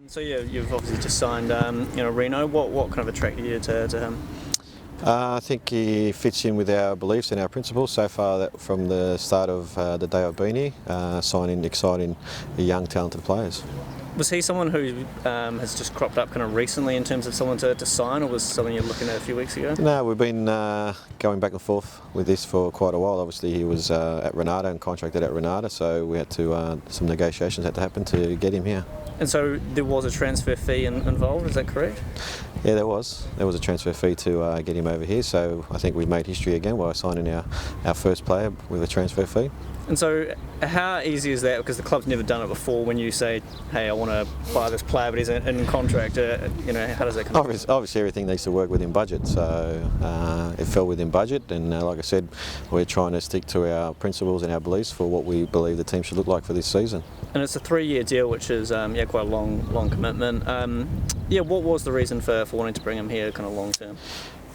So you've obviously just signed, Reno. What kind of attracted you to him? I think he fits in with our beliefs and our principles so far from the start of the day I've been here, signing exciting young talented players. Was he someone who has just cropped up kind of recently in terms of someone to sign, or was something you're looking at a few weeks ago? No, we've been going back and forth with this for quite a while. Obviously he was at Renata and contracted at Renata, so we had to, some negotiations had to happen to get him here. And so there was a transfer fee involved, is that correct? Yeah, there was. There was a transfer fee to get him over here, so I think we've made history again by signing our first player with a transfer fee. And so how easy is that, because the club's never done it before, when you say, hey, I want to buy this player but he's in contract, how does that come up? Obviously everything needs to work within budget, so it fell within budget, and like I said, we're trying to stick to our principles and our beliefs for what we believe the team should look like for this season. And it's a 3-year deal, which is quite a long commitment. What was the reason for wanting to bring him here kind of long term?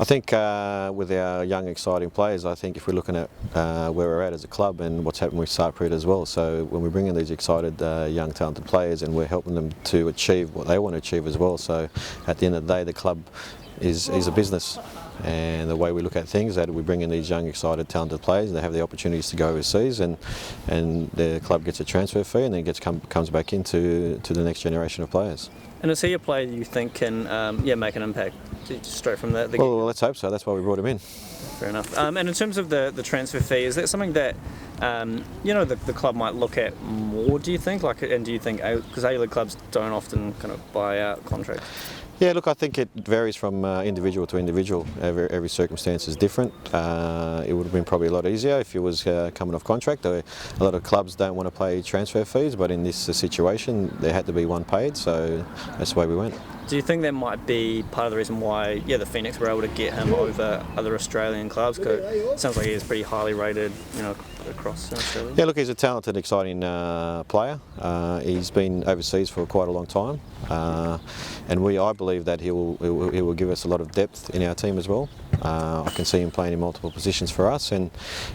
I think with our young exciting players, I think if we're looking at where we're at as a club and what's happened with Sarpreet as well, so when we bring in these excited young talented players and we're helping them to achieve what they want to achieve as well, so at the end of the day the club is a business, and the way we look at things, that we bring in these young excited talented players and they have the opportunities to go overseas, and the club gets a transfer fee and then comes back into the next generation of players. And is he a player you think can make an impact straight from the Well, let's hope so. That's why we brought him in. Fair enough. And in terms of the transfer fee, is that something that the club might look at more, do you think? And do you think, because A-League clubs don't often kind of buy out contracts? Yeah, look, I think it varies from individual to individual. Every circumstance is different. It would have been probably a lot easier if he was coming off contract. A lot of clubs don't want to pay transfer fees, but in this situation there had to be one paid, so that's the way we went. Do you think that might be part of the reason why the Phoenix were able to get him over other Australian clubs? Because it sounds like he's pretty highly rated, across Australia. Yeah, look, he's a talented, exciting player. He's been overseas for quite a long time, and I believe that he will give us a lot of depth in our team as well. I can see him playing in multiple positions for us, and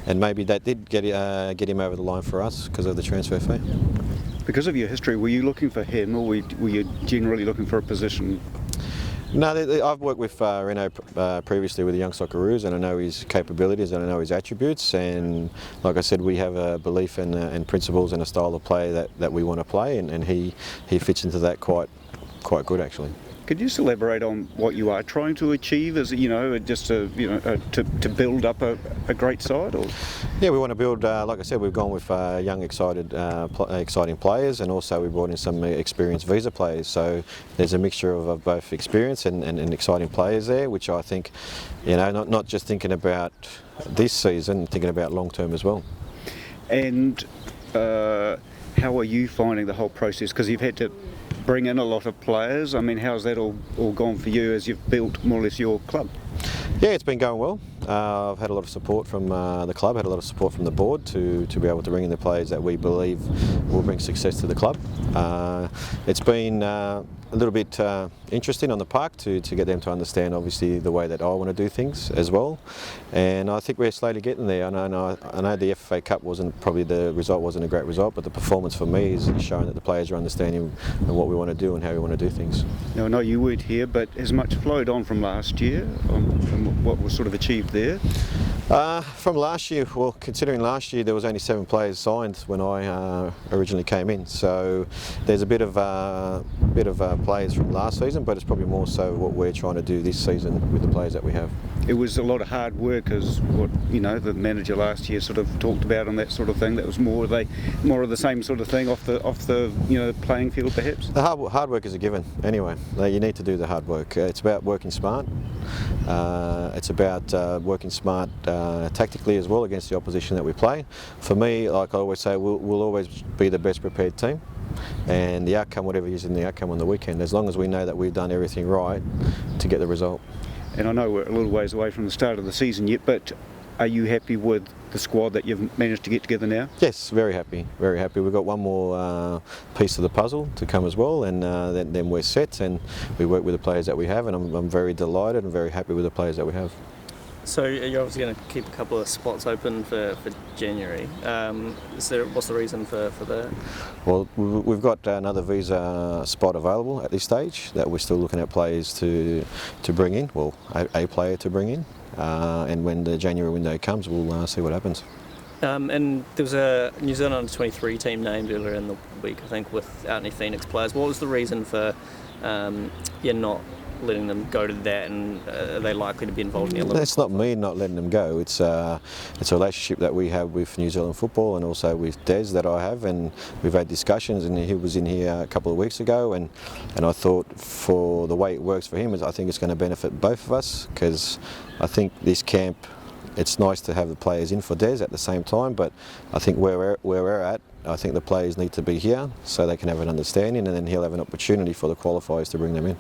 maybe that did get him over the line for us because of the transfer fee. Because of your history, were you looking for him, or were you generally looking for a position? No, I've worked with Reno previously with the Young Socceroos, and I know his capabilities and I know his attributes, and like I said, we have a belief and principles and a style of play that we want to play, and he fits into that quite good actually. Could you just elaborate on what you are trying to achieve? Is it just to build up a great side? Or? Yeah, we want to build. Like I said, we've gone with young, exciting players, and also we brought in some experienced visa players. So there's a mixture of both experience and exciting players there, which I think, not just thinking about this season, thinking about long term as well. And how are you finding the whole process? Because you've had to bring in a lot of players. I mean, how's that all gone for you as you've built more or less your club? Yeah, it's been going well. I've had a lot of support from the club, had a lot of support from the board to be able to bring in the players that we believe will bring success to the club. It's been a little bit interesting on the park to get them to understand obviously the way that I want to do things as well, and I think we're slowly getting there. I know the FA Cup the result wasn't a great result, but the performance for me is showing that the players are understanding what we want to do and how we want to do things. Now I know you weren't here, but has much flowed on from last year, from what was sort of achieved there? From last year, well, considering last year there was only 7 players signed when I originally came in, so there's a bit of players from last season, but it's probably more so what we're trying to do this season with the players that we have. It was a lot of hard work, as what the manager last year sort of talked about, and that sort of thing. That was more of the same sort of thing off the playing field, perhaps. The hard work is a given anyway. You need to do the hard work. It's about working smart. It's about working smart tactically as well against the opposition that we play. For me, like I always say, we'll always be the best prepared team, and the outcome, whatever is in the outcome on the weekend, as long as we know that we've done everything right to get the result. And I know we're a little ways away from the start of the season yet, but are you happy with the squad that you've managed to get together now? Yes, very happy, very happy. We've got one more piece of the puzzle to come as well, and then we're set, and we work with the players that we have, and I'm very delighted and very happy with the players that we have. So you're obviously going to keep a couple of spots open for January. What's the reason for that? Well, we've got another visa spot available at this stage that we're still looking at players to bring in, well, a player to bring in, and when the January window comes, we'll see what happens. And there was a New Zealand under-23 team named earlier in the week, I think, without any Phoenix players. What was the reason for not letting them go to that, and are they likely to be involved in the Olympics? It's not me not letting them go. It's a relationship that we have with New Zealand football and also with Des that I have, and we've had discussions, and he was in here a couple of weeks ago, and I thought for the way it works for him, I think it's going to benefit both of us, because I think this camp, it's nice to have the players in for Des at the same time, but I think where we're at, I think the players need to be here so they can have an understanding, and then he'll have an opportunity for the qualifiers to bring them in.